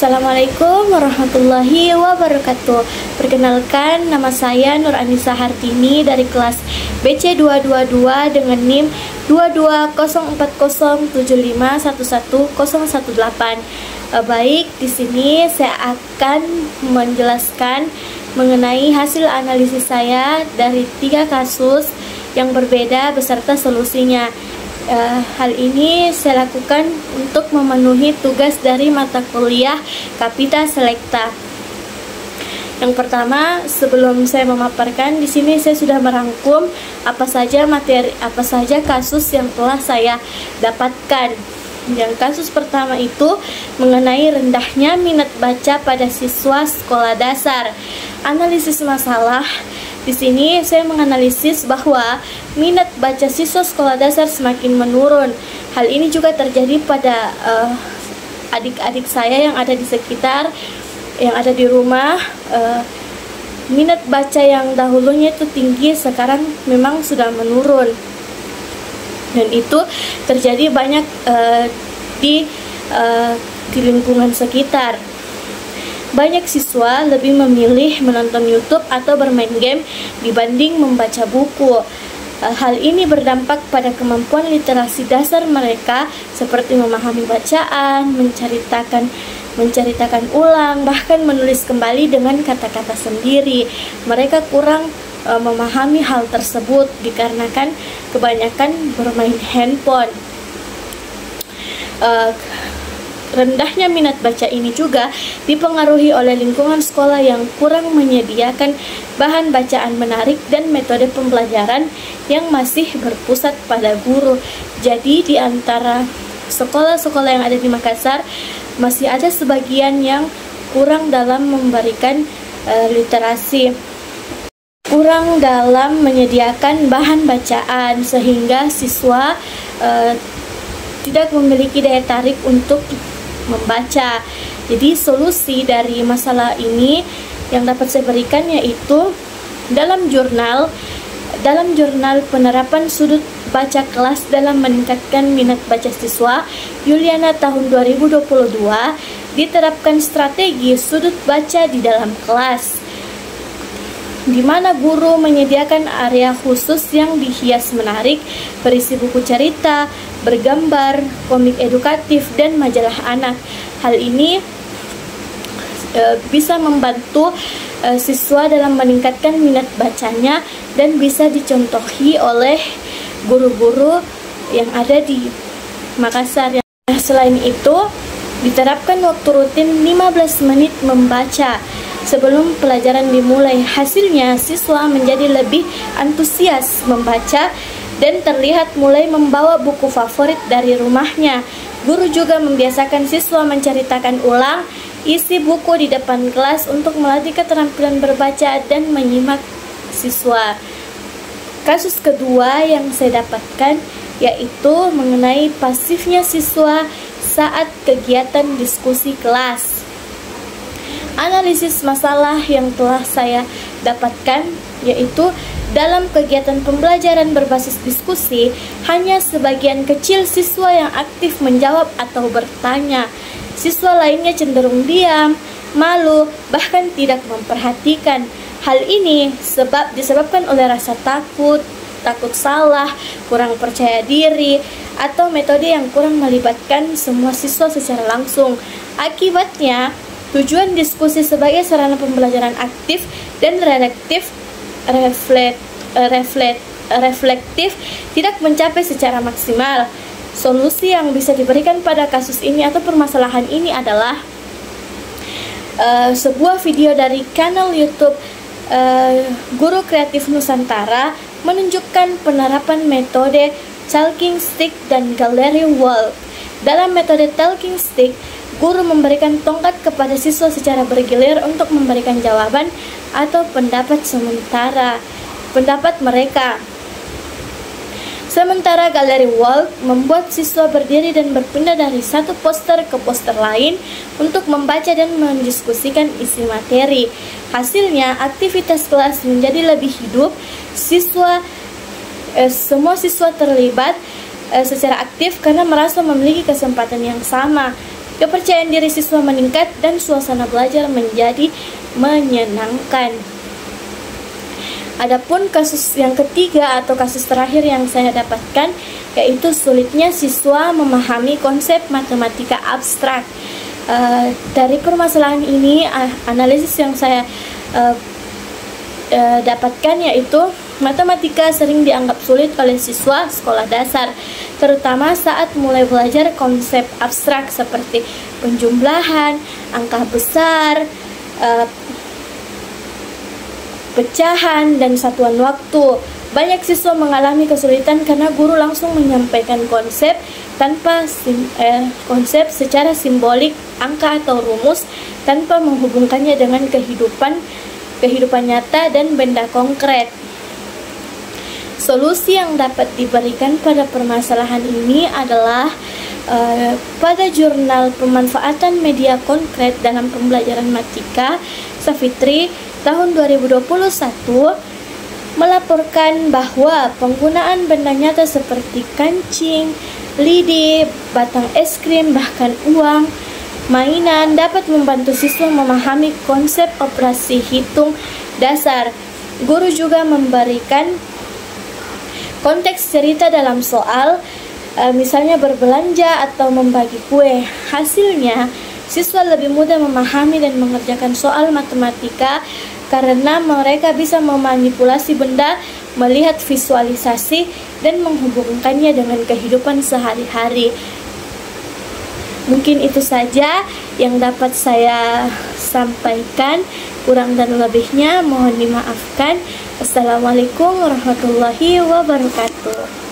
Assalamualaikum warahmatullahi wabarakatuh. Perkenalkan, nama saya Nur Anissa Hartini dari kelas BC 222 dengan NIM 2204075111018. Baik, di sini saya akan menjelaskan mengenai hasil analisis saya dari 3 kasus yang berbeda beserta solusinya. Hal ini saya lakukan untuk memenuhi tugas dari mata kuliah Kapita Selekta. Yang pertama, sebelum saya memaparkan, di sini saya sudah merangkum apa saja kasus yang telah saya dapatkan. Yang kasus pertama itu mengenai rendahnya minat baca pada siswa sekolah dasar. Analisis masalah. Di sini saya menganalisis bahwa minat baca siswa sekolah dasar semakin menurun. Hal ini juga terjadi pada adik-adik saya yang ada di sekitar, yang ada di rumah. Minat baca yang dahulunya itu tinggi, sekarang memang sudah menurun. Dan itu terjadi banyak di lingkungan sekitar. Banyak siswa lebih memilih menonton YouTube atau bermain game dibanding membaca buku. Hal ini berdampak pada kemampuan literasi dasar mereka seperti memahami bacaan, menceritakan ulang, bahkan menulis kembali dengan kata-kata sendiri. Mereka kurang memahami hal tersebut dikarenakan kebanyakan bermain handphone. Rendahnya minat baca ini juga dipengaruhi oleh lingkungan sekolah yang kurang menyediakan bahan bacaan menarik dan metode pembelajaran yang masih berpusat pada guru. Jadi di antara sekolah-sekolah yang ada di Makassar masih ada sebagian yang kurang dalam memberikan literasi, kurang dalam menyediakan bahan bacaan, sehingga siswa tidak memiliki daya tarik untuk membaca. Jadi solusi dari masalah ini yang dapat saya berikan yaitu dalam jurnal penerapan sudut baca kelas dalam meningkatkan minat baca siswa Yuliana tahun 2022 diterapkan strategi sudut baca di dalam kelas, di mana guru menyediakan area khusus yang dihias menarik, berisi buku cerita, bergambar, komik edukatif, dan majalah anak. Hal ini bisa membantu siswa dalam meningkatkan minat bacanya dan bisa dicontohi oleh guru-guru yang ada di Makassar. Selain itu, diterapkan waktu rutin 15 menit membaca sebelum pelajaran dimulai. Hasilnya, siswa menjadi lebih antusias membaca dan terlihat mulai membawa buku favorit dari rumahnya. Guru juga membiasakan siswa menceritakan ulang isi buku di depan kelas untuk melatih keterampilan berbaca dan menyimak siswa. Kasus kedua yang saya dapatkan yaitu mengenai pasifnya siswa saat kegiatan diskusi kelas. Analisis masalah yang telah saya dapatkan yaitu dalam kegiatan pembelajaran berbasis diskusi, hanya sebagian kecil siswa yang aktif menjawab atau bertanya. Siswa lainnya cenderung diam, malu, bahkan tidak memperhatikan. Hal ini disebabkan oleh rasa takut salah, kurang percaya diri, atau metode yang kurang melibatkan semua siswa secara langsung. Akibatnya, tujuan diskusi sebagai sarana pembelajaran aktif dan reflektif tidak mencapai secara maksimal. Solusi yang bisa diberikan pada kasus ini atau permasalahan ini adalah sebuah video dari kanal YouTube Guru Kreatif Nusantara menunjukkan penerapan metode talking stick dan gallery wall. Dalam metode talking stick, guru memberikan tongkat kepada siswa secara bergilir untuk memberikan jawaban atau pendapat mereka. Sementara galeri wall membuat siswa berdiri dan berpindah dari satu poster ke poster lain untuk membaca dan mendiskusikan isi materi. Hasilnya, aktivitas kelas menjadi lebih hidup. Semua siswa terlibat secara aktif karena merasa memiliki kesempatan yang sama. kepercayaan diri siswa meningkat, dan suasana belajar menjadi menyenangkan. Adapun kasus yang ketiga atau kasus terakhir yang saya dapatkan, yaitu sulitnya siswa memahami konsep matematika abstrak. Dari permasalahan ini, analisis yang saya dapatkan yaitu matematika sering dianggap sulit oleh siswa sekolah dasar, terutama saat mulai belajar konsep abstrak seperti penjumlahan, angka besar, pecahan, dan satuan waktu. Banyak siswa mengalami kesulitan karena guru langsung menyampaikan konsep konsep secara simbolik, angka atau rumus, tanpa menghubungkannya dengan kehidupan nyata dan benda konkret. Solusi yang dapat diberikan pada permasalahan ini adalah pada jurnal pemanfaatan media konkret dalam pembelajaran matematika, Savitri tahun 2021 melaporkan bahwa penggunaan benda nyata seperti kancing, lidi, batang es krim, bahkan uang, mainan dapat membantu siswa memahami konsep operasi hitung dasar. Guru juga memberikan konteks cerita dalam soal, misalnya berbelanja atau membagi kue. Hasilnya, siswa lebih mudah memahami dan mengerjakan soal matematika karena mereka bisa memanipulasi benda, melihat visualisasi, dan menghubungkannya dengan kehidupan sehari-hari. Mungkin itu saja yang dapat saya sampaikan. Kurang dan lebihnya mohon dimaafkan. Assalamualaikum warahmatullahi wabarakatuh.